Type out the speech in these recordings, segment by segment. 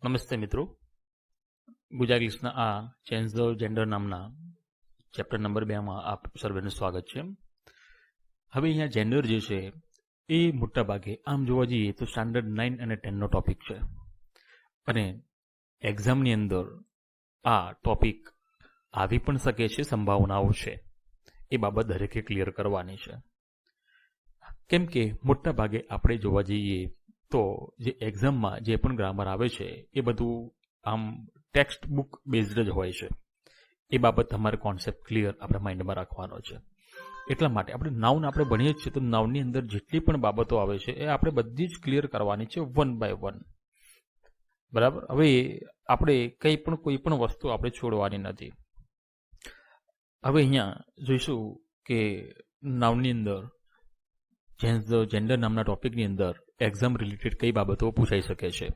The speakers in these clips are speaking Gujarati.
નમસ્તે મિત્રો, ગુજરાત ઇંગ્લિશના આ ચેન્જ ધ જેન્ડર નામના ચેપ્ટર નંબર 2માં આપ સર્વેનું સ્વાગત છે. હવે અહીંયા જેન્ડર જે છે એ મોટા ભાગે આમ જોવા જઈએ તો સ્ટાન્ડર્ડ 9 અને 10નો ટોપિક છે અને એક્ઝામની અંદર આ ટોપિક આવી પણ શકે છે, સંભાવનાઓ છે. એ બાબત દરેકે ક્લિયર કરવાની છે, કેમ કે મોટા ભાગે આપણે જોવા જઈએ તો જે એક્ઝામમાં જે પણ ગ્રામર આવે છે એ બધું આમ ટેક્સ્ટ બુક બેઝડ જ હોય છે. એ બાબત તમારે કોન્સેપ્ટ ક્લિયર આપણે માઇન્ડમાં રાખવાનો છે. એટલા માટે આપણે નાઉન આપણે ભણીએ જ છીએ તો નાઉનની અંદર જેટલી પણ બાબતો આવે છે એ આપણે બધી જ ક્લિયર કરવાની છે, 1 by 1. બરાબર. હવે આપણે કોઈ પણ વસ્તુ આપણે છોડવાની નથી. હવે અહીંયા જોઈશું કે નાઉનની અંદર ચેન્જ ધ જેન્ડર નામના ટોપિકની અંદર એક્ઝામ રિલેટેડ કઈ બાબતો પૂછાઈ શકે છે.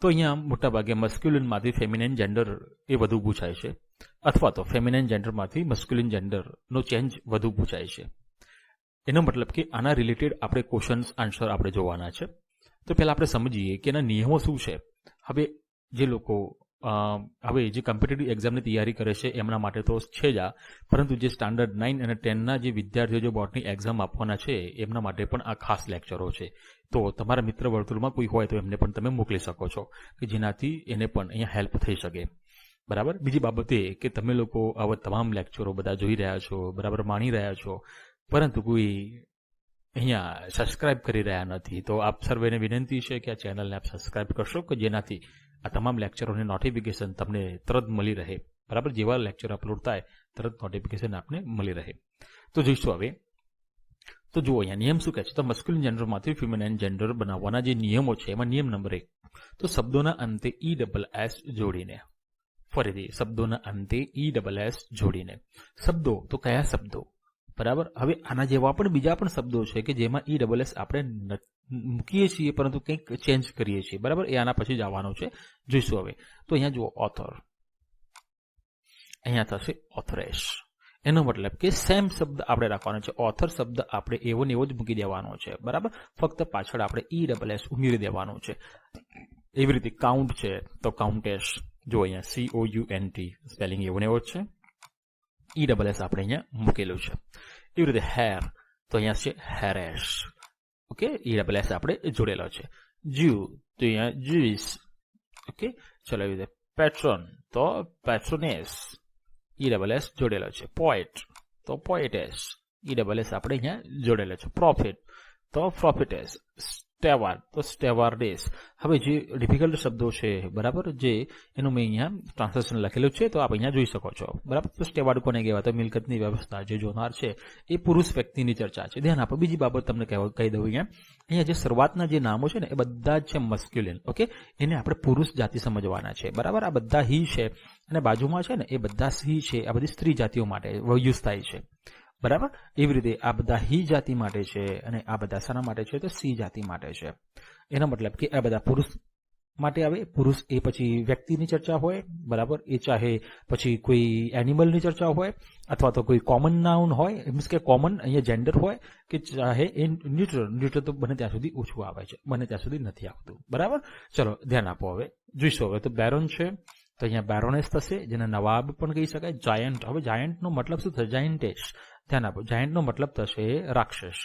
તો અહીંયા મોટાભાગે મસ્ક્યુલિનમાંથી ફેમિનાઇન જેન્ડર એ વધુ પૂછાય છે, અથવા તો ફેમિનાઇન જેન્ડરમાંથી મસ્ક્યુલિન જેન્ડરનો ચેન્જ વધુ પૂછાય છે. એનો મતલબ કે આના રિલેટેડ આપણે ક્વેશ્ચન્સ આન્સર આપણે જોવાના છે. તો પહેલાં આપણે સમજીએ કે એના નિયમો શું છે. હવે જે લોકો હવે જે કોમ્પિટિટિવ એક્ઝામની તૈયારી કરે છે એમના માટે તો છે જ આ, પરંતુ જે સ્ટાન્ડર્ડ 9 અને 10ના જે વિદ્યાર્થીઓ જે બોર્ડની એક્ઝામ આપવાના છે એમના માટે પણ આ ખાસ લેક્ચરો છે. તો તમારા મિત્ર વર્તુળમાં કોઈ હોય તો એમને પણ તમે મોકલી શકો છો કે જેનાથી એને પણ અહીંયા હેલ્પ થઈ શકે. બરાબર. બીજી બાબત એ કે તમે લોકો આવા તમામ લેક્ચરો બધા જોઈ રહ્યા છો, બરાબર માણી રહ્યા છો, પરંતુ કોઈ અહીંયા સબસ્ક્રાઇબ કરી રહ્યા નથી. તો આપ સર્વેને વિનંતી છે કે આ ચેનલને આપ સબસ્ક્રાઇબ કરશો કે જેનાથી આ તમામ લેક્ચરોની નોટિફિકેશન તમને તરત મળી રહે. બરાબર. જેવા લેક્ચર અપલોડ થાય તરત નોટિફિકેશન આપને મળી રહે. તો જોઈશું હવે. તો જુઓ અહીંયા નિયમ શું કહે છે. તો મસ્ક્યુલિન જેન્ડરમાંથી ફિમેનાઇન જેન્ડર બનાવવાના જે નિયમો છે એમાં નિયમ નંબર 1, તો શબ્દોના અંતે ESS જોડીને. ફરીથી શબ્દોના અંતે ESS જોડીને. શબ્દો તો કયા શબ્દો? બરાબર. હવે આના જેવા પણ બીજા પણ શબ્દો છે કે જેમાં ESS આપણે મૂકીએ છીએ પરંતુ કંઈક ચેન્જ કરીએ છીએ. બરાબર. એ આના પછી જ આવવાનું છે. જોઈશું હવે. તો અહીંયા જુઓ ઓથર, અહીંયા થશે ઓથરેસ. એનો મતલબ કે સેમ શબ્દ આપણે રાખવાનો છે. ઓથર શબ્દ આપણે એવો ને એવો જ મૂકી દેવાનો છે. બરાબર. ફક્ત પાછળ આપણે ESS ઉમેરી દેવાનું છે. એવી રીતે કાઉન્ટ છે તો કાઉન્ટેસ. જો અહીંયા COUNT સ્પેલિંગ એવો ને એવો જ છે. ESS આપણે અહીંયા મૂકેલું છે. એવી રીતે હેર તો અહીંયા છે હેરેસ. ઓકે. ESS આપણે જોડેલો છે. જ્યુ તો અહીંયા જ્યુઇસ. ઓકે. ચલો એવી રીતે પેટ્રોન તો પેટ્રોનેસ. ESS જોડેલો છે. પોએટ તો પોએટેસ. ESS આપણે અહીંયા જોડેલો છે. પ્રોફિટ તો પ્રોફિટેસ. સ્ટેવાર્ડ તો સ્ટેવાર્ડેસ. હવે જે ડિફિકલ્ટ શબ્દો છે, બરાબર, જે એનું મેં અહીંયા ટ્રાન્સલેશન લખેલું છે તો આપ અહીંયા જોઈ શકો છો. બરાબર. તો સ્ટેવાર્ડ કોને કહેવાય? તો મિલકતની વ્યવસ્થા જે જોનાર છે એ પુરુષ વ્યક્તિની ચર્ચા છે. ધ્યાન આપો. બીજી બાબત તમને કહી દઉં અહીંયા જે શરૂઆતના જે નામો છે ને એ બધા જ છે મસ્ક્યુલિન. ઓકે. એને આપણે પુરુષ જાતિ સમજવાના છે. બરાબર. આ બધા હી છે અને બાજુમાં છે ને એ બધા સી છે. આ બધી સ્ત્રી જાતિઓ માટે યુઝ થાય છે. બરાબર. એવી રીતે આ બધા હી જાતિ માટે છે અને આ બધા શાના માટે છે? તો સી જાતિ માટે છે. એનો મતલબ કે આ બધા પુરુષ માટે આવે. પુરુષ એ પછી વ્યક્તિની ચર્ચા હોય. બરાબર. એ ચાહે પછી કોઈ એનિમલની ચર્ચા હોય અથવા તો કોઈ કોમન નાઉન હોય, મીન્સ કે કોમન અહીંયા જેન્ડર હોય, કે ચાહે એ ન્યુટ્રલ તો બને ત્યાં સુધી ઓછું આવે છે, બને ત્યાં સુધી નથી આવતું. બરાબર. ચલો ધ્યાન આપો. હવે જોઈશું. હવે તો બેરોન છે તો અહીંયા બેરોનેસ થશે, જેને નવાબ પણ કહી શકાય. જાયન્ટ. હવે જાયન્ટનો મતલબ શું થશે? જાયન્ટેશ. ધ્યાન આપો. જાયન્ટનો મતલબ થશે રાક્ષસ.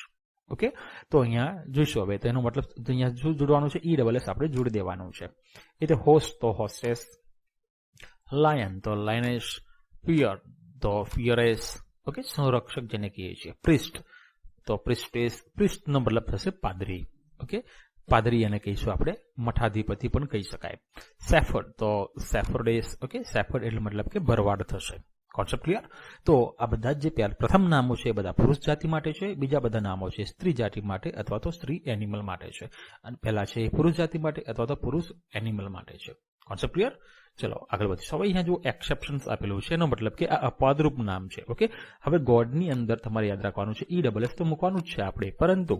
ઓકે. તો અહીંયા જોઈશું. હવે તો એનો મતલબ અહીંયા શું જોડવાનું છે? ESS આપણે જોડી દેવાનું છે. એટલે હોસ્ટ તો હોસ્ટેસ. લાયન તો લાયનેસ. પિયર તો પિયરેસ. ઓકે. સંરક્ષક જેને કહીએ છીએ. પ્રિસ્ટ તો પ્રિસ્ટેસ. પ્રિસ્ટનો મતલબ થશે પાદરી. ઓકે. પાદરી એને કહીશું આપણે. મઠાધિપતિ પણ કહી શકાય. સેફર્ડ તો સેફર્ડેસ. ઓકે. સેફર્ડ એટલે મતલબ કે ભરવાડ થશે. Concept clear? તો આ બધા જે પ્રથમ નામો છે એ બધા પુરુષ જાતિ માટે છે. બીજા બધા નામો છે સ્ત્રી જાતિ માટે અથવા તો સ્ત્રી એનિમલ માટે છે. અને પહેલા છે એ પુરુષ જાતિ માટે અથવા તો પુરુષ એનિમલ માટે છે. Concept clear? ચલો આગળ વધીશું. હવે અહીંયા જો એક્સેપ્શન્સ આપેલું છે એનો મતલબ કે આ અપવાદરૂપ નામ છે. ઓકે. હવે ગોડની અંદર તમારે યાદ રાખવાનું છે ESS તો મૂકવાનું જ છે આપણે, પરંતુ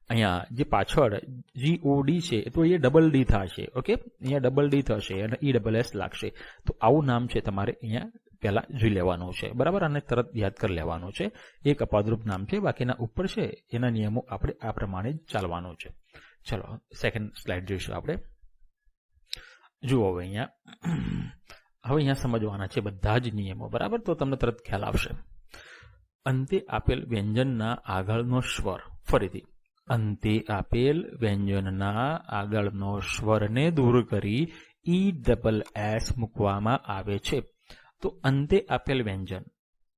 અહીંયા જે પાછળ GOD છે તો એ ડબલ ડી થશે. ઓકે. અહીંયા ડબલ ડી થશે અને ESS લાગશે. તો આવું નામ છે તમારે અહીંયા પહેલા જોઈ લેવાનું છે. બરાબર. અને તરત યાદ કરી લેવાનું છે. એક અપવાદરૂપ નામ છે, બાકીના ઉપર છે એના નિયમો આપણે આ પ્રમાણે જ ચાલવાનું છે. ચલો સેકન્ડ સ્લાઇડ જોઈશું આપણે. જુઓ હવે અહીંયા સમજવાના છે બધા જ નિયમો, બરાબર? તો તમને તરત ખ્યાલ આવશે. અંતે આપેલ વ્યંજનના આગળનો સ્વર, ફરીથી અંતે આપેલ વ્યંજનના આગળનો સ્વરને દૂર કરી ESS મૂકવામાં આવે છે. તો અંતે આપેલ વ્યંજન,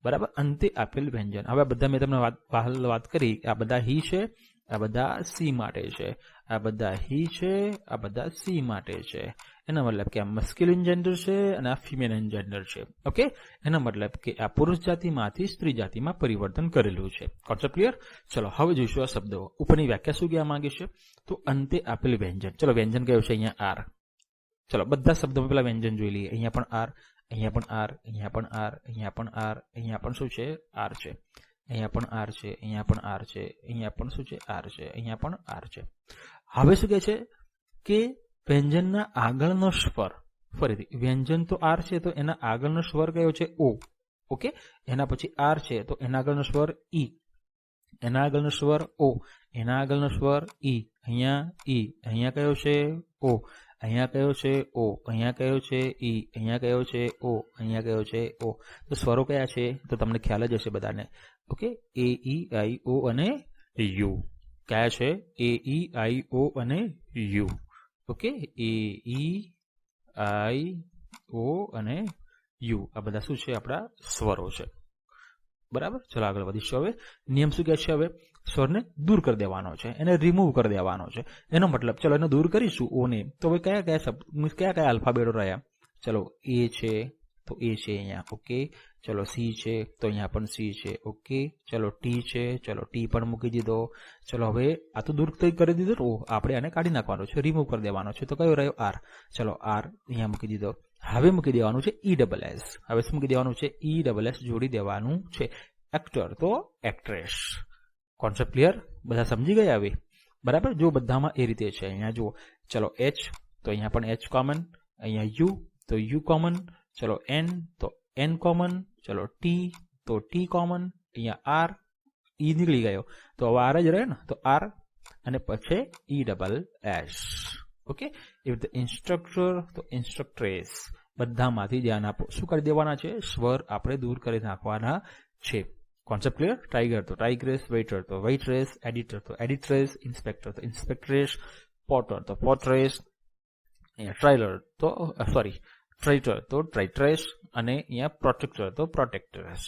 બરાબર? અંતે આપેલ વ્યંજન. હવે બધા મેં તમને વાત કરી, આ બધા હી છે, આ બધા સી માટે છે, આ બધા હી છે, આ બધા સી માટે છે. એનો મતલબ કે આ મસ્ક્યુલિન જેન્ડર છે અને આ ફિમેલિન જેન્ડર છે. ઓકે, એનો મતલબ કે આ પુરુષ જાતિમાંથી સ્ત્રી જાતિમાં પરિવર્તન કરેલું છે. Concept clear? ચલો હવે જોઈશું આ શબ્દો. ઉપરની વ્યાખ્યા શું કહેવા માંગે છે? તો અંતે આપેલ વ્યંજન. ચલો વ્યંજન કયું છે? અહીંયા આર. ચલો બધા શબ્દોમાં પેલા વ્યંજન જોઈ લઈએ. અહીંયા પણ આર, અહીંયા પણ આર, અહીંયા પણ આર, અહીંયા પણ આર, અહીંયા પણ શું છે? આર છે. અહીંયા પણ આર છે, અહીંયા પણ આર છે, અહીંયા પણ શું છે? આર છે, અહીંયા પણ આર છે. હવે શું કહે છે કે વ્યંજનના આગળનો સ્વર, ફરીથી વ્યંજન તો આર છે, તો એના આગળનો સ્વર કયો છે? ઓ. ઓકે, એના પછી આર છે, તો એના આગળનો સ્વર ઈ, એના આગળનો સ્વર ઓ, એના આગળનો સ્વર ઈ, અહીંયા ઈ, અહીંયા કયો છે? ઓ, અહીંયા કયો છે? ઓ, અહીંયા કયો છે? ઈ, અહીંયા કયો છે? ઓ, અહીંયા કયો છે? ઓ. તો સ્વરો કયા છે? તો તમને ખ્યાલ જ હશે બધાને. ઓકે, એ ઈ આઈ ઓ અને યુ. કયા છે? એ ઈ આઈ ઓ અને યુ. ઓકે, એ ઈ આઈ ઓ અને યુ, આ બધા શું છે? આપણા સ્વરો છે, બરાબર? ચલો આગળ વધીશું. હવે નિયમ શું કહે છે? હવે સ્વરને દૂર કરી દેવાનો છે, એને રિમૂવ કરી દેવાનો છે. એનો મતલબ, ચલો એને દૂર કરીશું ઓને, તો હવે કયા કયા શબ્દ, કયા કયા આલ્ફાબેટો રહ્યા? ચલો એ છે, તો એ છે અહીંયા. ઓકે, ચલો સી છે, તો અહીંયા પણ સી છે. ઓકે, ચલો ટી છે, ચલો ટી પણ મૂકી દીધો. ચલો હવે આ તો દૂર કરી દીધો, તો આપણે આને કાઢી નાખવાનો છે, રિમૂવ કરી દેવાનો છે. તો કયો રહ્યો? આર. ચલો આર અહીંયા મૂકી દીધો. હવે મૂકી દેવાનું છે ESS. હવે શું મૂકી દેવાનું છે? ESS જોડી દેવાનું છે. એક્ટર તો એક્ટ્રેસ. Concept clear? બધા સમજી ગયા હવે? બરાબર? જો બધામાં એ રીતે છે. અહીંયા જુઓ, ચલો એચ, તો અહીંયા પણ એચ કોમન, અહીંયા યુ, તો યુ કોમન, ચલો એન, તો એન કોમન, ચલો ટી, તો ટી કોમન, અહીંયા આર, ઈ નીકળી ગયો, તો હવે આર જ રહે ને, તો આર અને પછી ESS. ઓકે, એવી રીતે ઇન્સ્ટ્રક્ટર, તો ઇન્સ્ટ્રક્ટ્રેસ. બધામાંથી ધ્યાન આપો. શું કરી દેવાના છે? સ્વર આપણે દૂર કરી નાખવાના છે. Concept clear? ટાઈગર તો ટાઈગ્રેસ, વેઇટર તો વેઇટ્રેસ, એડિટર તો એડિટ્રેસ, ઇન્સ્પેક્ટર તો ઇન્સ્પેક્ટ્રેસ, પોટર તો પોટ્રેસ, ટ્રેલર તો ટ્રેટર તો ટ્રેટ્રેસ, અને અહીંયા પ્રોટેક્ટર તો પ્રોટેક્ટરેસ.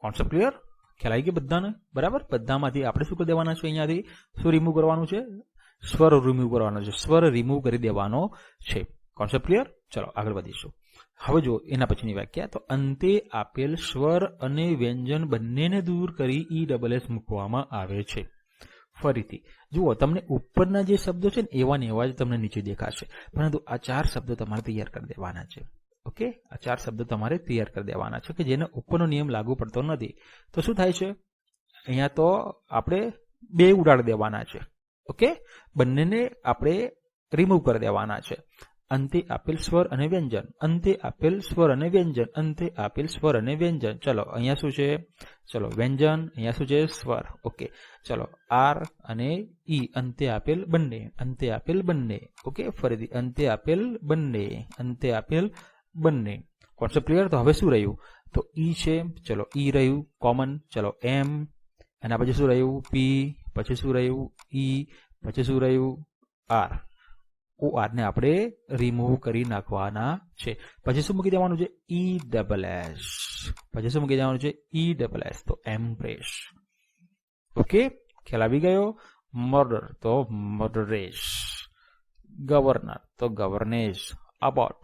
Concept clear? ખ્યાલ આવી ગયો બધાને? બરાબર? બધામાંથી આપણે શું કરી દેવાના છે? અહીંયાથી શું રિમૂવ કરવાનું છે? સ્વર રિમૂવ કરવાનો છે. સ્વર રિમૂવ કરી દેવાનો છે. Concept clear? ચલો આગળ વધીશું. હવે જો એના પછીની વ્યાખ્યા, તો અંતે આપેલ સ્વર અને વ્યંજન બંનેને દૂર કરી ESS મૂકવામાં આવે છે. ફરીથી જુઓ, તમને ઉપરના જે શબ્દો છે ને એવા ને એવા જ તમને નીચે દેખાશે, પરંતુ આ 4 શબ્દો તમારે તૈયાર કરી દેવાના છે. ઓકે, આ 4 શબ્દો તમારે તૈયાર કરી દેવાના છે કે જેને ઉપરનો નિયમ લાગુ પડતો નથી. તો શું થાય છે? અહીંયા તો આપણે 2 ઉડાડી દેવાના છે. ઓકે, બંનેને આપણે રિમૂવ કરી દેવાના છે. અંતે આપેલ સ્વર અને વ્યંજન, અંતે આપેલ સ્વર અને વ્યંજન, અંતે આપેલ સ્વર અને વ્યંજન. ચલો અહીંયા શું છે? ચલો વ્યંજન, અહીંયા શું છે? સ્વર. ઓકે, ચલો આર અને ઈ, અંતે આપેલ બંને, અંતે આપેલ બંને. ઓકે, ફરીથી અંતે આપેલ બંને, અંતે આપેલ બંને. Concept clear? તો હવે શું રહ્યું? તો ઈ છે, ચલો ઈ રહ્યું કોમન, ચલો એમ, એના પછી શું રહ્યું? પી, પછી શું રહ્યું? ઈ, પછી શું રહ્યું? આર. OR ને આપણે રિમૂવ કરી નાખવાના છે. પછી શું મૂકી દેવાનું છે? ESS. પછી શું મૂકી દેવાનું છે? ESS, તો એમ્પ્રેસ. ઓકે, ખ્યાલ આવી ગયો? મર્ડર તો મર્ડરેસ, ગવર્નર તો ગવર્નેસ, અબોટ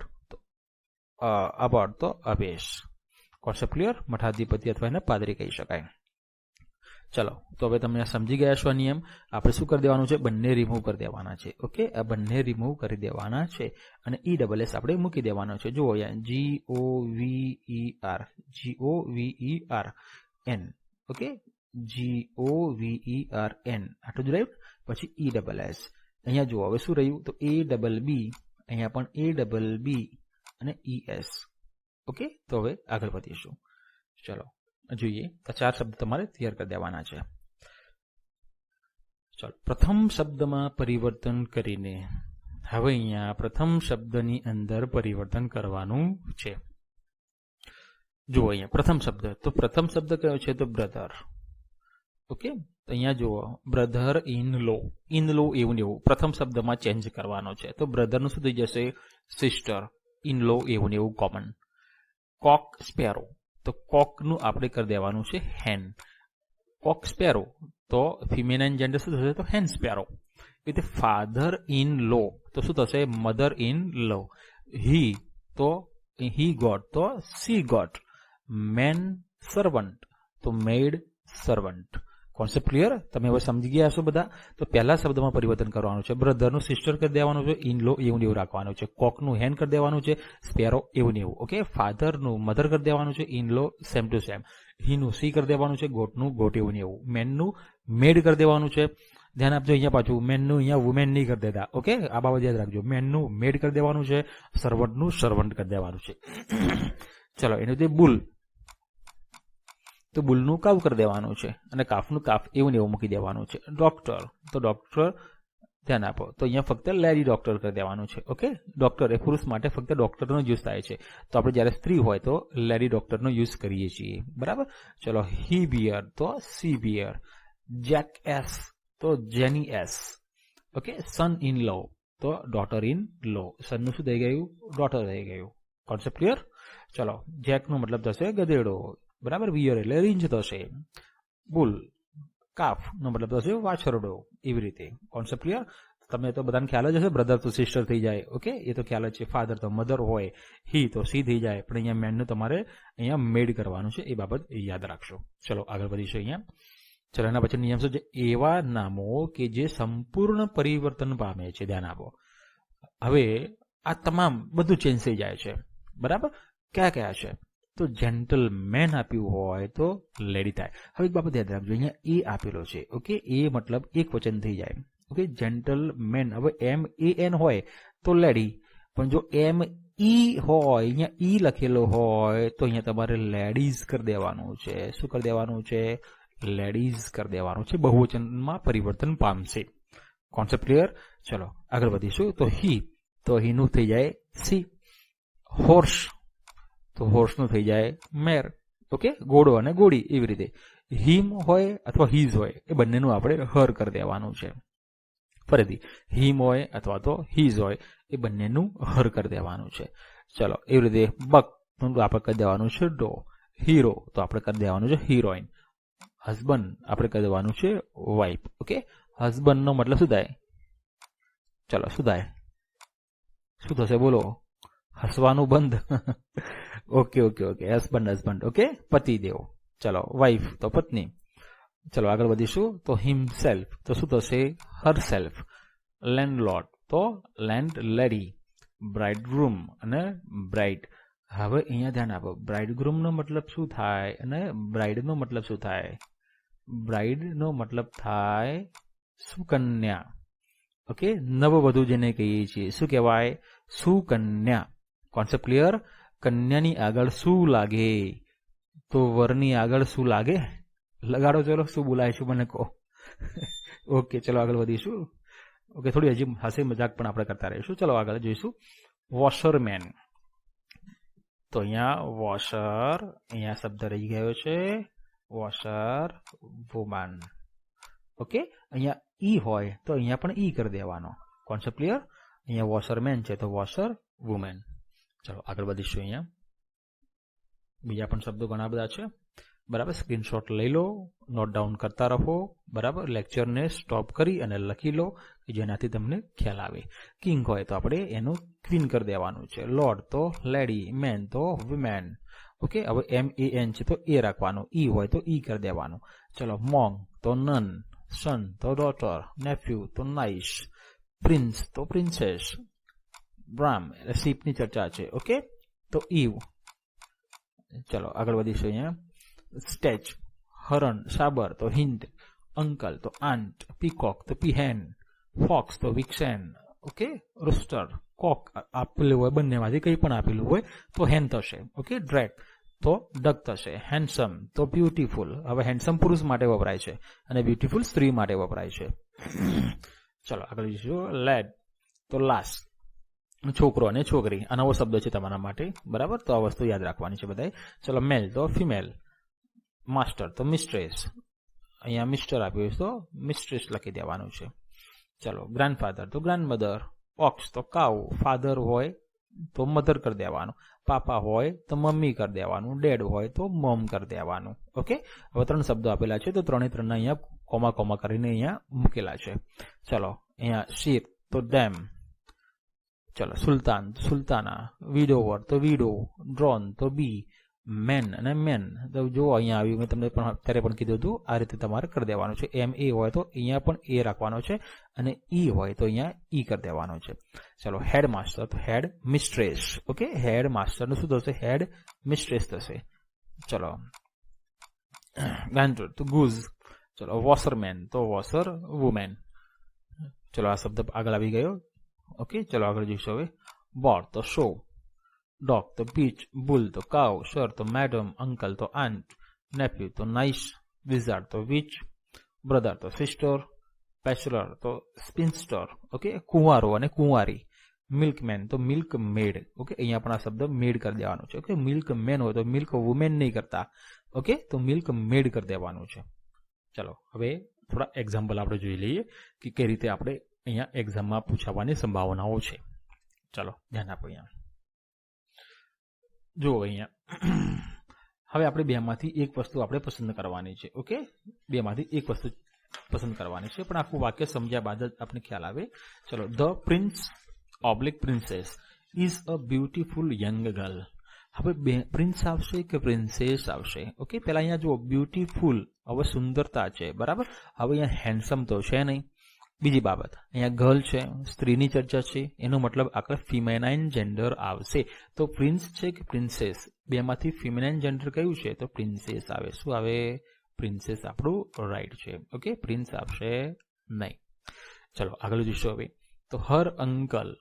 તો અબેસ. Concept clear? મઠાધિપતિ અથવા એને પાદરી કહી શકાય. ચલો, તો હવે તમે સમજી ગયા છો. નિયમ આપણે શું કરી દેવાનું છે? બંને રિમૂવ કરી દેવાના છે. ઓકે, આ બંને રિમૂવ કરી દેવાના છે અને ESS આપણે મૂકી દેવાનો છે. જુઓ અહીંયા GOVERN. ઓકે, GOVERN આટલું જ રહ્યું. પછી ESS. અહીંયા જુઓ હવે શું રહ્યું? તો ABB, અહીંયા પણ ABB અને ES. ઓકે, તો હવે આગળ વધીશું. ચલો જોઈએ, આ 4 શબ્દ તમારે તૈયાર કરી દેવાના છે. ચલો, પ્રથમ શબ્દમાં પરિવર્તન કરીને હવે અહીંયા પ્રથમ શબ્દની અંદર પરિવર્તન કરવાનું છે. જુઓ અહીંયા પ્રથમ શબ્દ, તો પ્રથમ શબ્દ કયો છે? તો બ્રધર. ઓકે, તો અહીંયા જુઓ brother in law. In law એવું ને એવું પ્રથમ શબ્દમાં ચેન્જ કરવાનો છે. તો બ્રધરનું શું થઈ જશે? સિસ્ટર. ઇન લો એવું ને એવું કોમન. કોક સ્પેરો, તો કોકનું આપણે કરી દેવાનું છે હેન. કોક સ્પેરો તો ફિમેનાઇન જેન્ડર શું થશે? તો હેન સ્પેરો. એટલે ફાધર ઇન લો તો શું થશે? Mother in law. હી તો હી ગોટ તો સી ગોટ. મેન સર્વન્ટ તો મેડ સર્વન્ટ. Concept clear? તમે હવે સમજી ગયા હશો બધા. તો પહેલા શબ્દમાં પરિવર્તન કરવાનું છે. બ્રધરનું સિસ્ટર કરી દેવાનું છે. ઇન લો એવું ને એવું રાખવાનું છે. કોકનું હેન કરી દેવાનું છે. સ્પેરો એવું ને એવું. ઓકે, ફાધરનું મધર કરી દેવાનું છે. In law same to same. હીનું સી કરી દેવાનું છે. ગોટનું ગોટ એવું ને એવું. મેનનું મેડ કરી દેવાનું છે. ધ્યાન આપજો અહીંયા પાછું મેનનું અહીંયા વુમેન નહીં કરી દેતા. ઓકે, આ બાબત યાદ રાખજો. મેનનું મેડ કરી દેવાનું છે. સર્વન્ટનું સર્વન્ટ કરી દેવાનું છે. ચલો, એનું તે બુલ, તો બુલનું કાવ કરી દેવાનું છે અને કાફનું કાફ એવું ને એવું મૂકી દેવાનું છે. ડોક્ટર, તો ડોક્ટર ધ્યાન આપો, તો અહીંયા ફક્ત લેડી ડોક્ટર કરી દેવાનું છે. ઓકે, ડોક્ટર એ પુરુષ માટે ફક્ત ડોક્ટરનો યુઝ થાય છે. તો આપણે જ્યારે સ્ત્રી હોય તો લેડી ડોક્ટરનો યુઝ કરીએ છીએ. બરાબર. ચલો, હી બિયર તો સી બિયર. જેક એસ તો jenny ass. Okay, son in law તો ડોટર ઇન લો. સનનું શું થઈ ગયું? ડોટર થઈ ગયું. Concept clear? ચલો, જેકનો મતલબ થશે ગધેડો. બરાબર. વિયર એટલે રીંછ થશે. બુલ, કાફ નો મતલબ થશે વાછરડો. એવી રીતે. Concept clear? તમને તો બધાને ખ્યાલ જ હશે. બ્રધર તો સિસ્ટર થઈ જાય. ઓકે, એ તો ખ્યાલ જ છે. ફાધર તો મધર હોય. હી તો સી થઈ જાય. પણ અહીંયા મેનનું તમારે અહીંયા મેડ કરવાનું છે. એ બાબત યાદ રાખશો. ચલો આગળ વધીશું અહીંયા. ચલો, એના પછી નિયમ શું છે? એવા નામો કે જે સંપૂર્ણ પરિવર્તન પામે છે. ધ્યાન આપો. હવે આ તમામ બધું ચેન્જ થઈ જાય છે. બરાબર. કયા કયા છે? તો જેન્ટલમેન આપ્યું હોય તો લેડી થાય. હવે એક બાબત યાદ રાખજો, અહીંયા એ આપેલો છે. ઓકે, એ મતલબ એક વચન થઈ જાય. Okay, gentleman. હવે MAN હોય તો લેડી, પણ જો ME હોય, અહીંયા ઈ લખેલો હોય તો અહીંયા તમારે લેડીઝ કરી દેવાનું છે. શું કરી દેવાનું છે? લેડીઝ કરી દેવાનું છે. બહુવચનમાં પરિવર્તન પામશે. Concept clear? ચલો આગળ વધીશું. તો હીનું થઈ જાય સી. હોર્સ, તો હોર્સનું થઈ જાય મેર. ઓકે, ઘોડો અને ઘોડી એવી રીતે. હિમ હોય અથવા હીઝ હોય એ બંનેનું આપણે હર કરી દેવાનું છે. ફરીથી હિમ હોય અથવા તો હીઝ હોય એ બંનેનું હર કરી દેવાનું છે. ચલો, એવી રીતે બક આપણે કરી દેવાનું છે ડો. હીરો તો આપણે કરી દેવાનું છે હિરોઈન. હસબન્ડ આપણે કરી દેવાનું છે વાઇફ. ઓકે, હસબન્ડ નો મતલબ શું થાય? ચલો, શું થાય? શું થશે? બોલો. હસવાનું બંધ. Okay, husband. ઓકે, પતિદેવ. ચલો, વાઇફ તો પત્ની. ચલો આગળ વધીશું. તો હિમસેલ્ફ તો શું થશે? હરસેલ્ફ. લેન્ડલોર્ડ તો લેન્ડ લેડી. બ્રાઇડગ્રૂમ અને બ્રાઇડ. હવે અહીંયા ધ્યાન આપો. બ્રાઇડગ્રૂમ નો મતલબ શું થાય અને બ્રાઇડ નો મતલબ શું થાય? બ્રાઇડ નો મતલબ થાય સુકન્યા. ઓકે, નવવધુ જેને કહીએ છીએ શું કહેવાય? સુકન્યા. Concept clear? કન્યાની આગળ શું લાગે? તો વરની આગળ શું લાગે? લગાડો. ચલો, શું બોલાય છું મને કહો. ઓકે, ચલો આગળ વધીશું. ઓકે, થોડી હજી હાસ્ય મજાક પણ આપણે કરતા રહીશું. ચલો આગળ જોઈશું. વોશરમેન. તો અહીંયા વોશર, અહીંયા શબ્દ રહી ગયો છે. Washer woman. ઓકે, અહીંયા ઈ હોય તો અહીંયા પણ ઈ કરી દેવાનો. Concept clear? અહીંયા વોશરમેન છે તો વોશર વુમેન. ચલો આગળ વધીશું. અહીંયા બીજા પણ શબ્દો ઘણા બધા છે. બરાબર. સ્ક્રીનશોટ લઈ લો, નોટ ડાઉન કરતા રહો. બરાબર. લેક્ચરને સ્ટોપ કરી અને લખી લો કે જેનાથી તમને ખ્યાલ આવે. કિંગ હોય તો આપણે એનું ક્વીન કરી દેવાનું છે. લોર્ડ તો લેડી. મેન તો વુમેન. ઓકે, હવે MAN છે તો એ રાખવાનું. ઈ હોય તો ઈ કરી દેવાનું. ચલો, મોંગ તો નન. સન તો ડોટર. નેફ્યુ તો નાઇસ. પ્રિન્સ તો પ્રિન્સેસ. બ્રામ એટલે શીપની ચર્ચા છે. ઓકે, તો ઈવ. ચલો આગળ વધીશું. અહીંયા સ્ટેચ. હરણ. સાબર તો હિન્દ. અંકલ તો આંટ. પીકોક તો પીહેન. ફોક્સ તો વિક્સેન. ઓકે, રૂસ્ટર. કોક આપેલું હોય બંનેમાંથી કંઈ પણ આપેલું હોય તો હેન થશે. ઓકે, ડ્રેક તો ડક થશે. હેન્ડસમ તો બ્યુટીફુલ. હવે હેન્ડસમ પુરુષ માટે વપરાય છે અને બ્યુટીફુલ સ્ત્રી માટે વપરાય છે. ચલો આગળ જઈશું. લેડ તો લાસ્ટ, છોકરો અને છોકરી આ નવો શબ્દ છે તમારા માટે, બરાબર? તો આ વસ્તુ યાદ રાખવાની છે બધાએ. ચલો, મેલ તો ફિમેલ, માસ્ટર તો મિસ્ટ્રેસ, અહીંયા મિસ્ટર આપ્યું તો મિસ્ટ્રેસ લખી દેવાનું છે. ચલો, ગ્રાન્ડફાધર તો ગ્રાન્ડમધર, ઓક્સ તો કાઉ, ફાધર હોય તો મધર કરી દેવાનું, પાપા હોય તો મમ્મી કરી દેવાનું, ડેડ હોય તો મોમ કરી દેવાનું. ઓકે, હવે 3 શબ્દો આપેલા છે તો 3 અહીંયા કોમા કરીને અહીંયા મૂકેલા છે. ચલો, અહીંયા શીપ તો ડેમ, ચલો, સુલતાન સુલતાના, વિડોવર તો વિડો, ડ્રોન તો બી, મેન અને મેન તો જો અહીંયા આવ્યું, મેં તમને પણ અત્યારે પણ કીધું હતું, આ રીતે તમારે કરી દેવાનું છે. એમ એ હોય તો અહીંયા પણ એ રાખવાનો છે અને ઈ હોય તો અહીંયા ઈ કરી દેવાનો છે. ચલો, હેડ માસ્ટર તો હેડ મિસ્ટ્રેસ. ઓકે, હેડ માસ્ટરનું શું થશે? હેડ મિસ્ટ્રેસ થશે. ચલો, ગાન્ટર તો ગુઝ, ચલો, વોશરમેન તો વોશર વુમેન. ચલો, આ શબ્દ આગળ આવી ગયો. ઓકે, ચલો આગળ જોઈશું હવે. બોર તો શો, ડોગ તો બીચ, બુલ તો કાવ, સર તો મેડમ, અંકલ તો આન્ટ, નેફ્યુ તો નાઇસ, વિઝાર્ડ તો વિચ, બ્રધર તો સિસ્ટર, બેચલર તો સ્પિન્સ્ટર. ઓકે, કુંવારો અને કુંવારી, મિલ્કમેન તો મિલ્ક મેડ. ઓકે, અહીંયા પણ આ શબ્દ મેડ કરી દેવાનો છે. ઓકે, મિલ્ક મેન હોય તો મિલ્ક વુમેન નહીં કરતા. ઓકે, તો મિલ્ક મેડ કરી દેવાનું છે. ચલો, હવે થોડા એક્ઝામ્પલ આપણે જોઈ લઈએ કે કઈ રીતે આપણે અહીંયા એક્ઝામમાં પૂછાવાની સંભાવનાઓ છે. ચલો, ધ્યાન આપો. અહીંયા જો, અહીંયા હવે આપણે બેમાંથી એક વસ્તુ આપણે પસંદ કરવાની છે. ઓકે, બેમાંથી એક વસ્તુ પસંદ કરવાની છે, પણ આખું વાક્ય સમજ્યા બાદ જ આપણે ખ્યાલ આવે. ચલો, the prince oblique princess is a beautiful young girl. હવે પ્રિન્સ આવશે કે પ્રિન્સેસ આવશે? ઓકે, પેલા અહીંયા જુઓ, બ્યુટીફુલ, હવે સુંદરતા છે, બરાબર? હવે અહીંયા હેન્ડસમ તો છે નહીં. બીજી બાબત, અહીંયા ગર્લ છે, સ્ત્રીની ચર્ચા છે, એનો મતલબ આગળ ફિમેનાઇન જેન્ડર આવશે. તો પ્રિન્સ છે કે પ્રિન્સેસ? બેમાંથી ફિમેનાઇન જેન્ડર કયું છે? તો પ્રિન્સેસ આવે. શું આવે? પ્રિન્સેસ આપણું રાઈટ છે. ઓકે, પ્રિન્સ આવશે નહીં. ચલો, આગળ જોઈશું હવે. તો હર અંકલ,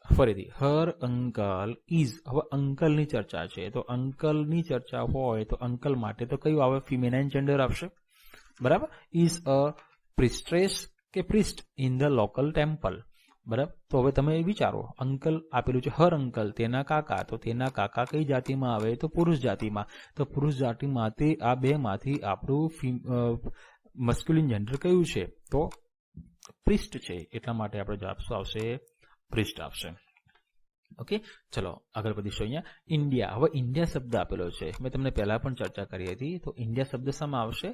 ફરીથી હર અંકલ ઇઝ, હવે અંકલની ચર્ચા છે, તો અંકલની ચર્ચા હોય તો અંકલ માટે તો કયું આવે? ફિમેનાઇન જેન્ડર આવશે, બરાબર? ઇઝ અ પ્રિસ્ટ્રેસ કે priest in the local temple, બરાબર? તો હવે તમે વિચારો, અંકલ આપેલું છે હર અંકલ, તેના કાકા, તો તેના કાકા કઈ જાતિમાં આવે? તો પુરુષ જાતિમાં. તો પુરુષ જાતિમાં તે આ બેમાંથી આપણું મસ્ક્યુલિન જેન્ડર કયું છે? તો પ્રિસ્ટ છે. એટલા માટે આપણે જવાબ શું આવશે? પ્રિસ્ટ આવશે. ઓકે, ચલો આગળ વધીશું. અહીંયા ઇન્ડિયા, હવે ઇન્ડિયા શબ્દ આપેલો છે, મેં તમને પહેલા પણ ચર્ચા કરી હતી. તો ઇન્ડિયા શબ્દ શામાં આવશે?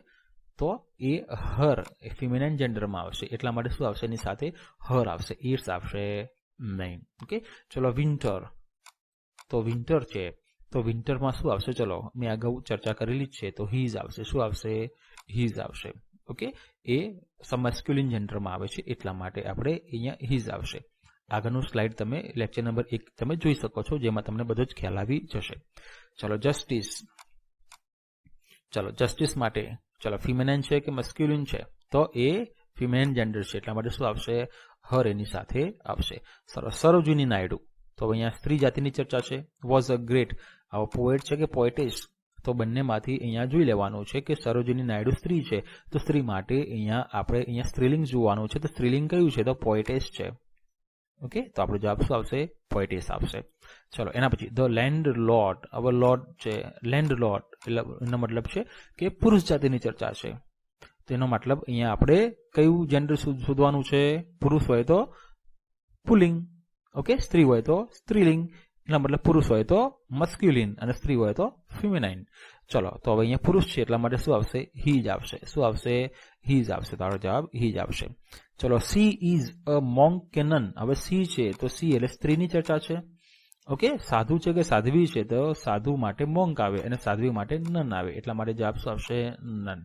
તો એ હર, એ ફિમેનાઇન જેન્ડરમાં આવશે. એટલા માટે શું આવશે? એની સાથે હર આવશે, ઇટ્સ આવશે નહીં. ઓકે, ચલો, વિન્ટર, તો વિન્ટર છે, તો વિન્ટરમાં શું આવશે? ચલો, મેં અગાઉ ચર્ચા કરેલી જ છે, તો હીઝ આવશે. શું આવશે? હીઝ આવશે. ઓકે, એ મસ્ક્યુલિન જેન્ડરમાં આવે છે, એટલા માટે આપણે અહીંયા હીઝ આવશે. આગળનું સ્લાઇડ તમે લેક્ચર નંબર 1 તમે જોઈ શકો છો, જેમાં તમને બધો જ ખ્યાલ આવી જશે. ચલો, જસ્ટિસ, ચલો, જસ્ટિસ માટે ચલો ફિમેનાઇન છે કે મસ્ક્યુલિન છે? તો એ ફિમેનાઇન જેન્ડર છે, એટલા માટે શું આવશે? હર એની સાથે આવશે. સરોજિની નાયડુ, તો અહીંયા સ્ત્રી જાતિની ચર્ચા છે. વોઝ અ ગ્રેટ, આવો પોએટ છે કે પોએટેસ? તો બંનેમાંથી અહીંયા જોઈ લેવાનું છે કે સરોજિની નાયડુ સ્ત્રી છે, તો સ્ત્રી માટે અહીંયા આપણે અહીંયા સ્ત્રીલિંગ જોવાનું છે. તો સ્ત્રીલિંગ કયું છે? તો પોએટેસ છે. ઓકે, તો આપણો જવાબ શું આવશે? પોએટેસ આવશે. ચલો, એના પછી ધ લેન્ડ લોર્ડ, હવે લોર્ડ છે, લેન્ડ લોર્ડ એનો મતલબ છે કે પુરુષ જાતિની ચર્ચા છે. તેનો મતલબ અહીંયા આપણે કયું જેન્ડર શોધવાનું છે? પુરુષ હોય તો પુલ્લિંગ, ઓકે, સ્ત્રી હોય તો સ્ત્રીલિંગ. એના મતલબ પુરુષ હોય તો મસ્ક્યુલિન અને સ્ત્રી હોય તો ફિમેનાઇન. ચલો, તો હવે અહીંયા પુરુષ છે એટલા માટે શું આવશે? હીજ આવશે. શું આવશે? હીજ આવશે. તારો જવાબ હીજ આવશે. ચલો, સી ઇઝ અ મોંક કે નન, હવે સી છે તો સી એટલે સ્ત્રીની ચર્ચા છે. ઓકે, સાધુ છે કે સાધ્વી છે? તો સાધુ માટે મોંક આવે અને સાધ્વી માટે નન આવે, એટલા માટે જવાબ શું આવશે? નન.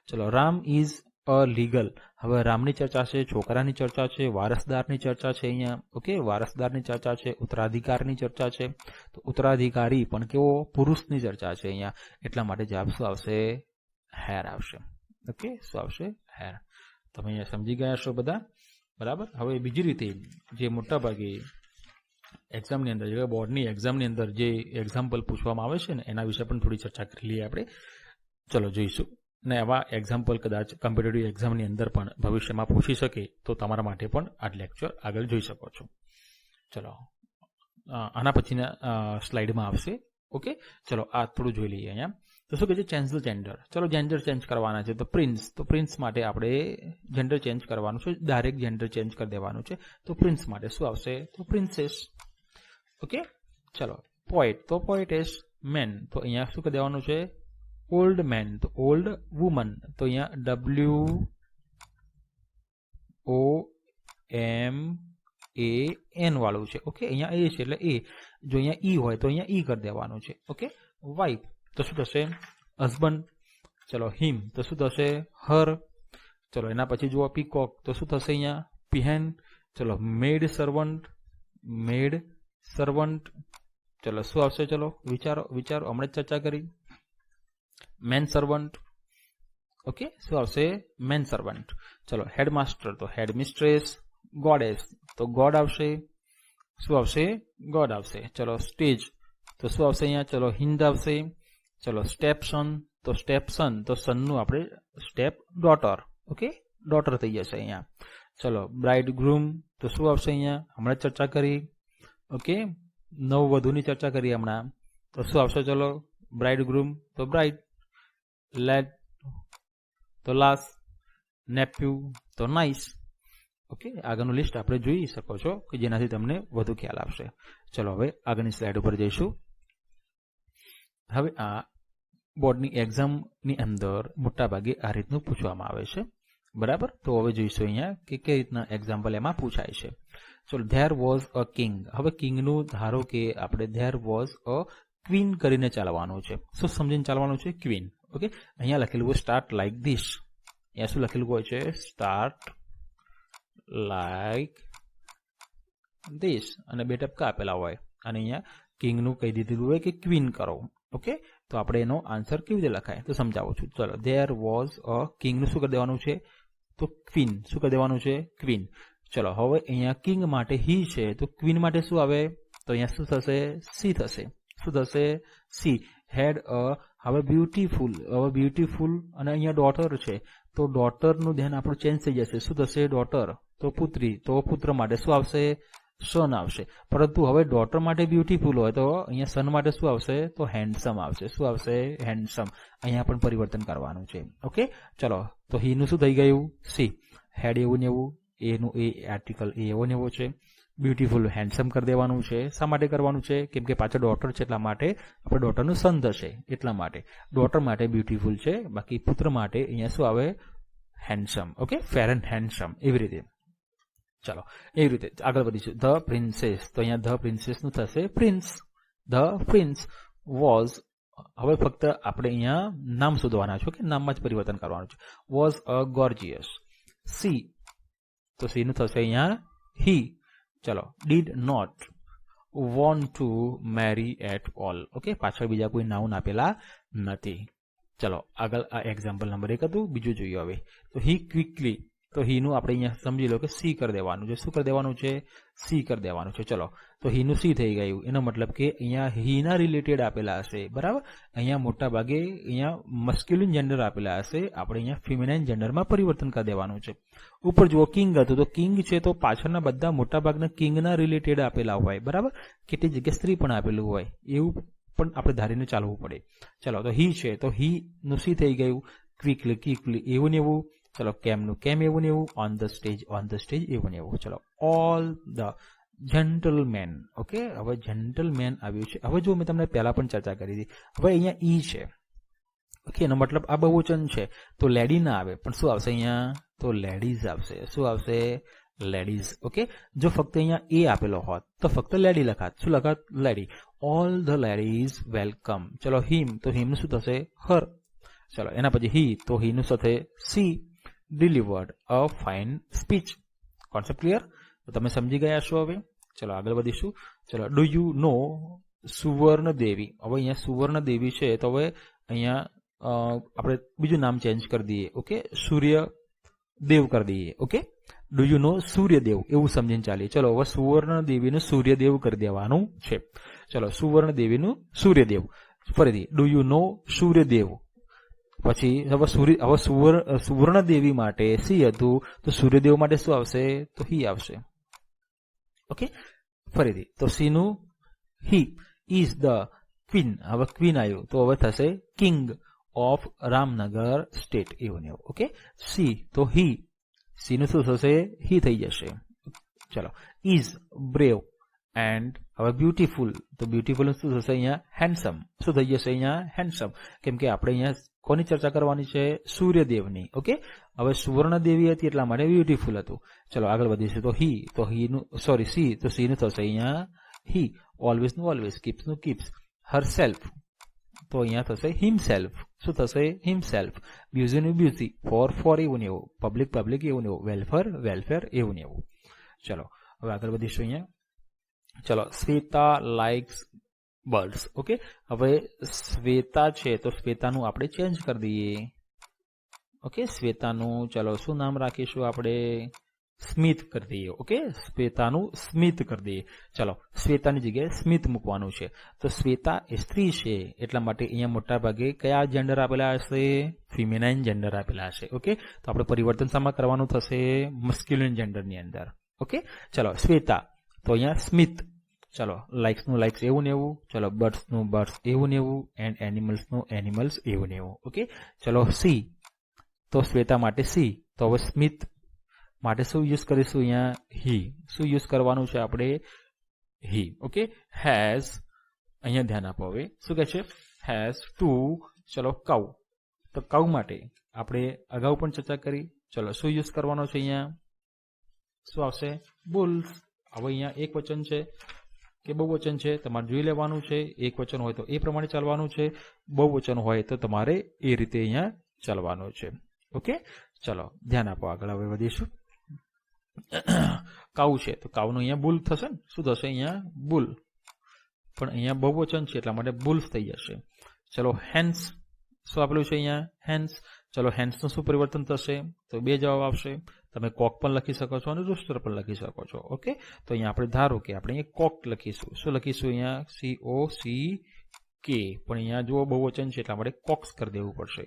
ચલો, રામ ઇઝ અ લીગલ, હવે રામની ચર્ચા છે, છોકરાની ચર્ચા છે, વારસદારની ચર્ચા છે અહીંયા. ઓકે, વારસદારની ચર્ચા છે, ઉત્તરાધિકારની ચર્ચા છે. તો ઉત્તરાધિકારી પણ કેવો? પુરુષની ચર્ચા છે અહીંયા, એટલા માટે જવાબ શું આવશે? હેર આવશે. ઓકે, શું આવશે? હેર. તમે અહીંયા સમજી ગયા છો બધા, બરાબર? હવે બીજી રીતે જે મોટાભાગે એક્ઝામની અંદર, જે બોર્ડની એક્ઝામની અંદર જે એક્ઝામ્પલ પૂછવામાં આવે છે ને, એના વિશે પણ થોડી ચર્ચા કરી લઈએ આપણે. ચલો જોઈશું. ને આવા એક્ઝામ્પલ કદાચ કોમ્પિટિટિવ એક્ઝામની અંદર પણ ભવિષ્યમાં પૂછી શકે તો તમારા માટે પણ આ લેક્ચર આગળ જોઈ શકો છો. ચલો આના પછીના સ્લાઇડમાં આવશે. ઓકે, ચલો આ થોડું જોઈ લઈએ અહીંયા. તો શું કહે છે? Change the gender. ચલો જેન્ડર ચેન્જ કરવાના છે. તો પ્રિન્સ, તો પ્રિન્સ માટે આપણે જેન્ડર ચેન્જ કરવાનું છે, ડાયરેક્ટ જેન્ડર ચેન્જ કરી દેવાનું છે. તો પ્રિન્સ માટે શું આવશે? તો પ્રિન્સેસ. ઓકે, ચલો પોએટ, તો પોએટેસ. મેન, તો અહીંયા શું કરી દેવાનું છે? ઓલ્ડ મેન, તો ઓલ્ડ વુમન, તો અહીંયા WOMAN વાળું છે. ઓકે, અહીંયા એ છે એટલે એ. જો અહીંયા ઈ હોય તો અહીંયા ઈ કરી દેવાનું છે. ઓકે, વાઇફ, તો શું થશે? હસબન્ડ. ચલો હિમ, તો શું થશે? હર. ચલો એના પછી જુઓ પીકોક, તો શું થશે? અહીંયા પીહેન. ચલો મેડ સર્વન્ટ, મેડ સર્વન્ટ. ચલો શું આવશે? ચલો વિચારો હમણાં જ ચર્ચા કરી. Main servant. ઓકે, શું આવશે? Main servant. ચલો હેડમાસ્ટર, તો હેડ મિસ્ટ્રેસ. ગોડેસ, તો ગોડ આવશે. શું આવશે? ગોડ આવશે. ચલો સ્ટેજ, તો શું આવશે અહીંયા? ચલો હિન્દ આવશે. ચલો સ્ટેપસન, તો સ્ટેપસન, તો સનનું આપણે સ્ટેપ ડોટર. ઓકે, ડોટર થઈ જશે અહીંયા. ચલો બ્રાઇડ ગ્રૂમ, તો શું આવશે અહીંયા? હમણાં ચર્ચા કરી. ઓકે, નવવધુની ચર્ચા કરી હમણાં. તો શું આવશે? ચલો બ્રાઇડ ગ્રૂમ, તો બ્રાઇડ. લેડ, તો લાસ્ટ. નેપ્યુ, તો નાઇસ. ઓકે, આગળનું લિસ્ટ આપણે જોઈ શકો છો કે જેનાથી તમને વધુ ખ્યાલ આવશે. ચલો હવે આગળની સ્લાઇડ ઉપર જઈશું. હવે આ બોર્ડની એક્ઝામની અંદર મોટાભાગે આ રીતનું પૂછવામાં આવે છે, બરાબર. તો હવે જોઈશું અહીંયા કે કઈ રીતના એક્ઝામ્પલ એમાં પૂછાય છે. ચલો ધેર વોઝ અ કિંગ. હવે કિંગનું ધારો કે આપણે ધેર વોઝ અ ક્વીન કરીને ચાલવાનું છે. શું સમજીને ચાલવાનું છે? ક્વીન. ઓકે, અહીંયા લખેલું હોય સ્ટાર્ટ લાઈક ધીસ. અહીંયા શું લખેલું હોય છે? સ્ટાર્ટ લાઈક ધીસ, અને બે ટપકા આપેલા હોય, અને અહીંયા કિંગનું કહી દીધેલું હોય કે ક્વીન કરો. ઓકે, તો આપણે એનો આન્સર કેવી રીતે લખાય તો સમજાવું છું. ચલો ધેર વોઝ અ કિંગનું શું કરી દેવાનું છે? તો ક્વીન. શું કરી દેવાનું છે? ક્વીન. ચલો હવે અહીંયા કિંગ માટે હી છે, તો ક્વીન માટે શું આવે? તો અહીંયા શું થશે? સી થશે. શું થશે? સી. હેડ અ, હવે બ્યુટીફુલ, હવે બ્યુટીફુલ, અને અહીંયા ડોટર છે, તો ડોટરનું ધ્યાન આપણું ચેન્જ થઈ જશે. શું થશે? ડોટર, તો પુત્રી, તો પુત્ર માટે શું આવશે? સન આવશે. પરંતુ હવે ડોટર માટે બ્યુટીફુલ હોય તો અહીંયા સન માટે શું આવશે? તો હેન્ડસમ આવશે. શું આવશે? હેન્ડસમ. અહીંયા પણ પરિવર્તન કરવાનું છે. ઓકે, ચલો તો હીનું શું થઈ ગયું? સી. હેડ એવું ને એવું, એનું એ આર્ટિકલ એ એવો ને એવો છે. બ્યુટીફુલ હેન્ડસમ કરી દેવાનું છે. શા માટે કરવાનું છે? કેમ કે પાછળ ડોટર છે એટલા માટે આપણે ડોટરનું સન થશે એટલા માટે. ડોટર માટે બ્યુટીફુલ છે, બાકી પુત્ર માટે અહીંયા શું આવે? Handsome. Okay, fair and handsome, એવી રીતે. ચલો એવી રીતે આગળ વધીશું. ધ પ્રિન્સેસ, તો અહીંયા ધ પ્રિન્સેસનું થશે પ્રિન્સ. ધ પ્રિન્સ વોઝ, હવે ફક્ત આપણે અહીંયા નામ શોધવાના છે. ઓકે, નામમાં જ પરિવર્તન કરવાનું છે. Was a gorgeous. સી, તો સીનું થશે અહીંયા હી. ચલો did not want to marry at all. Okay, પાછળ બીજા કોઈ નાઉન આપેલા નથી. ચલો આગળ આ એક્ઝામ્પલ નંબર 1 હતું. બીજું જોઈએ હવે. તો હી ક્વિકલી, તો હીનું આપણે અહીંયા સમજી લો કે સી કરી દેવાનું છે. શું કરી દેવાનું છે? સી કરી દેવાનું છે. ચલો તો હીનું સી થઈ ગયું. એનો મતલબ કે અહીંયા હીના રિલેટેડ આપેલા હશે, બરાબર. અહીંયા મોટા ભાગે અહીંયા મસ્ક્યુલિન જેન્ડર આપેલા હશે, આપણે અહીંયા ફિમેનાઇન જેન્ડરમાં પરિવર્તન કરી દેવાનું છે. ઉપર જુઓ કિંગ હતું, તો કિંગ છે તો પાછળના બધા મોટા ભાગના કિંગના રિલેટેડ આપેલા હોય, બરાબર. કેટલી જગ્યાએ સ્ત્રી પણ આપેલું હોય, એવું પણ આપણે ધારીને ચાલવું પડે. ચલો તો હી છે તો હી નું સી થઈ ગયું. ક્વિકલી ક્વિકલી એવું ને એવું. ચલો કેમનું કેમ એવું ને એવું. ઓન ધ સ્ટેજ એવું ને એવું. ચલો ઓલ ધ જેન્ટલમેન. ઓકે, હવે જેન્ટલમેન આવ્યું છે. હવે જો મેં તમને પહેલા પણ ચર્ચા કરી હતી, હવે અહીંયા ઈ છે. ઓકે, એનો મતલબ આ બહુવચન છે તો લેડી ના આવે, પણ શું આવશે અહીંયા? તો લેડીઝ આવશે. શું આવશે? લેડીઝ. ઓકે, જો ફક્ત અહીંયા એ આપેલો હોત તો ફક્ત લેડી લખાત. શું લખાત? Lady. All the ladies welcome. ચલો હિમ, તો હિમનું શું થશે? હર. ચલો એના પછી હી, તો હીનું સાથે સી. ડિલિવર્ડ અ ફાઇન સ્પીચ. Concept clear? તો તમે સમજી ગયા છો હવે. ચલો આગળ વધીશું. ચલો ડુ યુ નો સુવર્ણ દેવી. હવે અહીંયા સુવર્ણ દેવી છે તો હવે અહીંયા આપણે બીજું નામ ચેન્જ કરી દઈએ. ઓકે, સૂર્ય દેવ કરી દઈએ. ઓકે, ડુ યુ નો સૂર્યદેવ એવું સમજીને ચાલીએ. ચલો હવે સુવર્ણ દેવીનું સૂર્યદેવ કરી દેવાનું છે. ચલો સુવર્ણ દેવીનું સૂર્યદેવ. ફરીથી ડુ યુ નો સૂર્યદેવ. પછી હવે સુવર્ણ દેવી માટે સી હતું, તો સૂર્યદેવ માટે શું આવશે, તો હી આવશે. ઓકે, ફરીથી તો સી નું હી ઇઝ ધ ક્વીન. હવે ક્વીન આવ્યું તો હવે થશે કિંગ ઓફ રામનગર સ્ટેટ, એવું ને એવું. ઓકે, સી તો હી, સી નું શું થશે, હી થઈ જશે. ચલો, ઇઝ બ્રેવ એન્ડ હવે બ્યુટીફુલ, તો બ્યુટીફુલ શું થશે અહીંયા, હેન્ડસમ. શું થઈ જશે અહીંયા, હેન્ડસમ. કેમ કે આપણે અહીંયા કોની ચર્ચા કરવાની છે, સૂર્યદેવની. ઓકે, હવે સુવર્ણ દેવી હતી એટલા માટે બ્યુટીફુલ હતું. ચલો આગળ વધીશું. તો હી, તો હી નું સોરી સી, તો સી નું થશે અહીંયા હી. ઓલવેઝ નું ઓલવેઝ, કીપ્સ નું કીપ્સ. હરસેલ્ફ, તો અહીંયા થશે હિમસેલ્ફ. શું થશે, હિમસેલ્ફ. બ્યુઝી નું બ્યુઝી. ફોર એવું ને એવું. પબ્લિક એવું ને એવું. વેલફેર એવું ને એવું. ચલો હવે આગળ વધીશું અહીંયા. ચલો, શ્વેતા લાઇક્સ બર્ડ્સ. ઓકે, હવે શ્વેતા છે તો શ્વેતાનું આપણે ચેન્જ કરી દઈએ. ઓકે, શ્વેતાનું ચલો શું નામ રાખીશું આપણે, સ્મિત કરી દઈએ. ઓકે, શ્વેતાનું સ્મિત કરી દઈએ. ચલો, શ્વેતાની જગ્યાએ સ્મિત મૂકવાનું છે. તો શ્વેતા એ સ્ત્રી છે એટલા માટે અહીંયા મોટા ભાગે કયા જેન્ડર આપેલા હશે, ફિમેનાઇન જેન્ડર આપેલા હશે. ઓકે, તો આપણે પરિવર્તન શામાં કરવાનું થશે, મસ્ક્યુલિન જેન્ડરની અંદર. ઓકે, ચલો શ્વેતા તો અહીંયા સ્મિત. ચલો, લાઇક્સ નું લાઇક્સ એવું ને એવું. ચલો, બર્ડ્સ નું બર્ડ્સ એવું ને એવું. એન્ડ એનિમલ્સ નું એનિમલ્સ એવું ને એવું. ઓકે, ચલો સી, તો શ્વેતા માટે સી. તો હવે સ્મિત માટે શું યુઝ કરીશું અહીંયા, હી. શું યુઝ કરવાનું છે આપણે, હી. ઓકે, હેઝ, અહીંયા ધ્યાન આપો. હવે શું કહે છે, હેઝ ટુ, ચલો કાઉ, તો કાઉ માટે આપણે અગાઉ પણ ચર્ચા કરી. ચલો શું યુઝ કરવાનો છે અહીંયા, શું આવશે, બુલ્સ. હવે અહીંયા એક વચન છે કે બહુવચન છે, તમારે જોઈ લેવાનું છે. એક વચન હોય તો એ પ્રમાણે ચાલવાનું છે, બહુવચન હોય તો તમારે એ રીતે અહીંયા ચાલવાનું છે. ઓકે, ચલો ધ્યાન આપો. આગળ હવે વધીશું. કાઉ છે તો કાઉનું અહીંયા બુલ થશે ને, શું થશે અહીંયા, બુલ. પણ અહીંયા બહુવચન છે એટલા માટે બુલ્સ થઈ જશે. ચલો, હેન્સ, શું આપેલું છે અહીંયા, હેન્સ. ચલો, હેન્સનું શું પરિવર્તન થશે, તો બે જવાબ આવશે. તમે કોક પણ લખી શકો છો અને રૂસ્ટર પણ લખી શકો છો. ઓકે, તો અહીંયા આપણે ધારો કે આપણે અહીંયા કોક લખીશું. શું લખીશું અહીંયા, COCK. પણ અહીંયા જુઓ બહુવચન છે એટલા માટે કોક્સ કરી દેવું પડશે.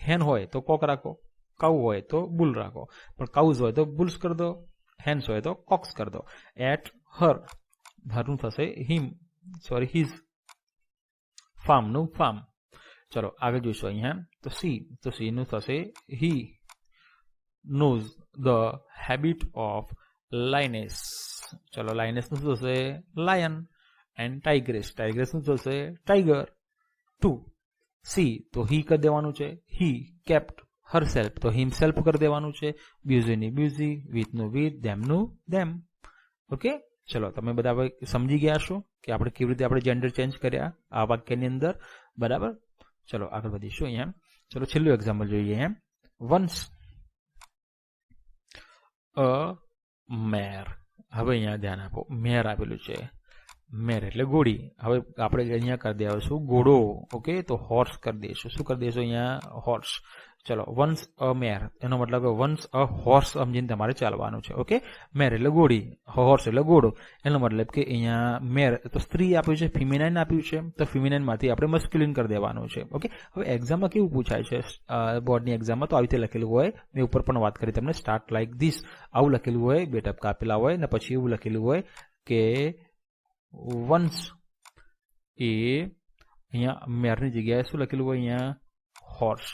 હેન હોય તો કોક રાખો, કાઉ હોય તો બુલ રાખો. પણ કાઉઝ હોય તો બુલ્સ કરી દો, હેન્સ હોય તો કોક્સ કરી દો. એટ હર, હરનું થશે હિમ, સોરી હિઝ. ફાર્મનું ફાર્મ. ચલો આગળ જોઈશું અહીંયા. તો સી, તો સી નું થશે હી. knows the habit of lioness. ચલો, lioness નું શું થશે, lion. and tigress, tigress નું થશે tiger. 2 સી, તો હી કરી દેવાનું છે, હી. kept herself, તો himself કરી દેવાનું છે. busy ની busy, with નું with, them નું them. ઓકે, ચલો તમે બધા હવે સમજી ગયા છો કે આપણે કેવી રીતે આપણે જેન્ડર ચેન્જ કર્યા આ વાક્યની અંદર, બરાબર. ચલો આગળ વધીશું અહીંયા. ચલો છેલ્લું એક્ઝામ્પલ જોઈએ અહીંયા. વન્સ અ મેર. હવે અહીંયા ધ્યાન આપો, મેર આપેલું છે, મેર એટલે ઘોડી. હવે આપણે અહીંયા કરી દેશું ઘોડો. ઓકે, તો હોર્સ કરી દઈશું. શું કરી દઈશું અહીંયા, હોર્સ. ચલો, વન્સ અ મેર, એનો મતલબ વન્સ અ હોર્સ સમજીને તમારે ચાલવાનું છે. ઓકે, મેર એટલે ઘોડી, હોર્સ એટલે ઘોડો. એનો મતલબ કે અહીંયા મેર તો સ્ત્રી આપ્યું છે, ફિમિનાઇન આપ્યું છે, તો ફિમિનાઇન માંથી આપણે મસ્ક્યુલિન કરી દેવાનું છે. ઓકે, હવે એક્ઝામમાં કેવું પૂછાય છે, બોર્ડની એક્ઝામમાં તો આવી રીતે લખેલું હોય. મેં ઉપર પણ વાત કરી તમને, સ્ટાર્ટ લાઈક ધીસ, આવું લખેલું હોય, બે ટપકા આપેલા હોય ને પછી એવું લખેલું હોય કે વન્સ એ અહીંયા મેરની જગ્યાએ શું લખેલું હોય અહીંયા, હોર્સ.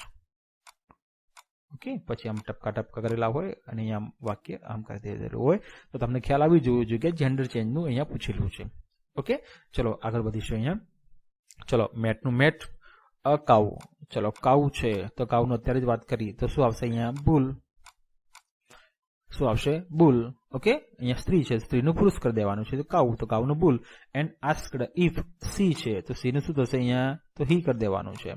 ઓકે, પછી આમ ટપકા ટપકા કરેલા હોય અને અહીંયા વાક્ય આમ કરી દેલું હોય. તો તમને ખ્યાલ આવી જવું જોઈએ કે જેન્ડર ચેન્જનું અહીંયા પૂછેલું છે. ઓકે, ચલો આગળ વધીશું અહીંયા. ચલો, મેટનું મેટ. અ કાઉ, ચલો કાઉ છે તો કાઉનું અત્યારે જ વાત કરી તો શું આવશે અહીંયા, બુલ. શું આવશે, બુલ. ઓકે, અહીંયા સ્ત્રી છે, સ્ત્રીનું પુરુષ કરી દેવાનું છે, તો કાઉનું બુલ. એન્ડ આસ્કડ ઇફ સી છે તો સી નું શું થશે અહીંયા, તો હી કરી દેવાનું છે.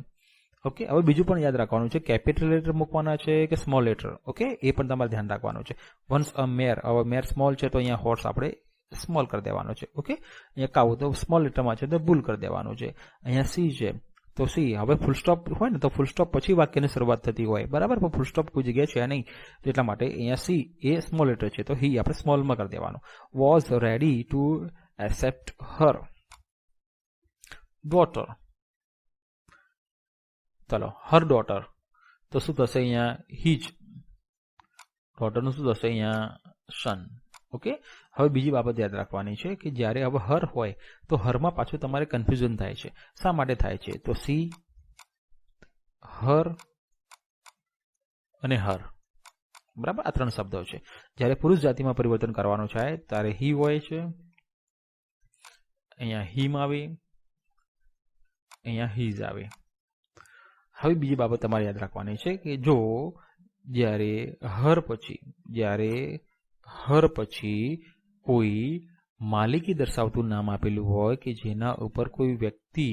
ઓકે, હવે બીજું પણ યાદ રાખવાનું છે, કેપિટલ લેટર મૂકવાના છે કે સ્મોલ લેટર. ઓકે, એ પણ તમારે ધ્યાન રાખવાનું છે. વન્સ અ મેર, હવે મેર સ્મોલ છે તો અહીંયા હોર્સ આપણે સ્મોલ કરી દેવાનો છે. ઓકે, અહીંયા કાઉ તો સ્મોલ લેટરમાં છે તો બુલ કરી દેવાનું છે. અહીંયા સી છે તો સી. હવે ફૂલ સ્ટોપ હોય ને તો ફૂલ સ્ટોપ પછી વાક્યની શરૂઆત થતી હોય, બરાબર, પણ ફૂલ સ્ટોપ કોઈ જગ્યાએ છે નહીં, તો એટલા માટે અહીંયા સી એ સ્મોલ લેટર છે તો હી આપણે સ્મોલમાં કરી દેવાનું. Was ready to accept Har daughter. ચલો, હર ડોટર, તો શું થશે અહીંયા હિજ, ડોટરનું શું થશે અહીંયા સન. ઓકે, હવે બીજી બાબત યાદ રાખવાની છે કે જ્યારે હવે હર હોય તો હરમાં પાછું તમારે કન્ફ્યુઝન થાય છે. શા માટે થાય છે? તો સી, હર અને હર, બરાબર, આ ત્રણ શબ્દો છે. જ્યારે પુરુષ જાતિમાં પરિવર્તન કરવાનું છે ત્યારે હી હોય છે, અહીંયા હિમ આવે, અહીંયા હીઝ આવે. હવે બીજી બાબત તમારે યાદ રાખવાની છે કે જો જ્યારે હર પછી કોઈ માલિકી દર્શાવતું નામ આપેલું હોય કે જેના ઉપર કોઈ વ્યક્તિ,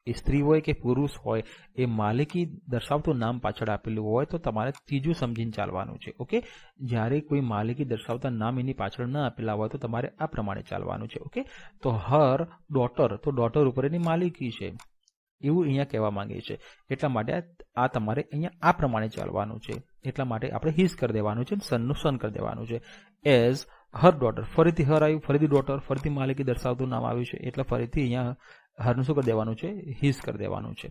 સ્ત્રી હોય કે પુરુષ હોય, એ માલિકી દર્શાવતું નામ પાછળ આપેલું હોય તો તમારે ત્રીજું સમજીને ચાલવાનું છે. ઓકે, જ્યારે કોઈ માલિકી દર્શાવતા નામ એની પાછળ ન આપેલા હોય તો તમારે આ પ્રમાણે ચાલવાનું છે. ઓકે, તો હર ડોટર, તો ડોટર ઉપર એની માલિકી છે એવું અહીંયા કહેવા માંગે છે. એટલા માટે આ તમારે અહીંયા આ પ્રમાણે ચાલવાનું છે. એટલા માટે આપણે હિઝ કરી દેવાનું છે, સનનું સન કરી દેવાનું છે. એઝ હર ડોટર, ફરીથી હર આવ્યું, ફરીથી ડોટર, ફરીથી માલિકી દર્શાવતું નામ આવ્યું છે એટલે ફરીથી અહીંયા હરનું શું કરી દેવાનું છે? હિઝ કરી દેવાનું છે.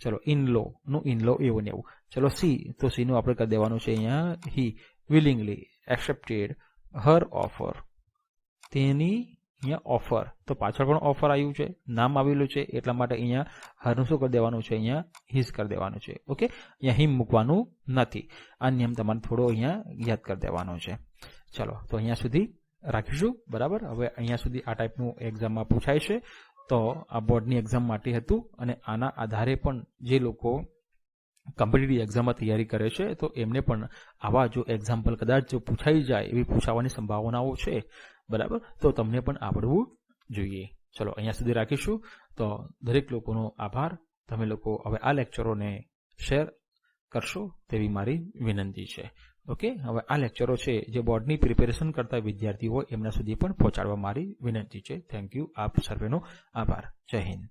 ચલો, ઇનલો નું ઇનલો એવું ને એવું. ચલો સી, તો સી નું આપણે કરી દેવાનું છે અહીંયા હી વિલિંગલી એક્સેપ્ટેડ હર ઓફર, તેની અહીંયા ઓફર, તો પાછળ પણ ઓફર આવ્યું છે, નામ આવેલું છે એટલા માટે અહીંયા હરનું શું કરી દેવાનું છે? અહીંયા હિઝ કરી દેવાનું છે. ઓકે, અહીંયા હિમ મૂકવાનું નથી. આ નિયમ તમારે થોડો અહીંયા યાદ કરી દેવાનો છે. ચલો, તો અહીંયા સુધી રાખીશું. બરાબર, હવે અહીંયા સુધી આ ટાઈપનું એક્ઝામમાં પૂછાય છે. તો આ બોર્ડની એક્ઝામ માટે હતું અને આના આધારે પણ જે લોકો કોમ્પિટિટિવ એક્ઝામમાં તૈયારી કરે છે તો એમને પણ આવા જો એક્ઝામ્પલ કદાચ જો પૂછાઈ જાય એવી પૂછાવાની સંભાવનાઓ છે, બરાબર, તો તમને પણ આવડવું જોઈએ. ચલો, અહીંયા સુધી રાખીશું. તો દરેક લોકોનો આભાર. તમે લોકો હવે આ લેક્ચરોને શેર કરશો તેવી મારી વિનંતી છે. ઓકે, હવે આ લેક્ચરો છે જે બોર્ડની પ્રિપેરેશન કરતા વિદ્યાર્થીઓ એમના સુધી પણ પહોંચાડવા મારી વિનંતી છે. Thank you. આપ સર્વેનો આભાર. જય હિન્દ.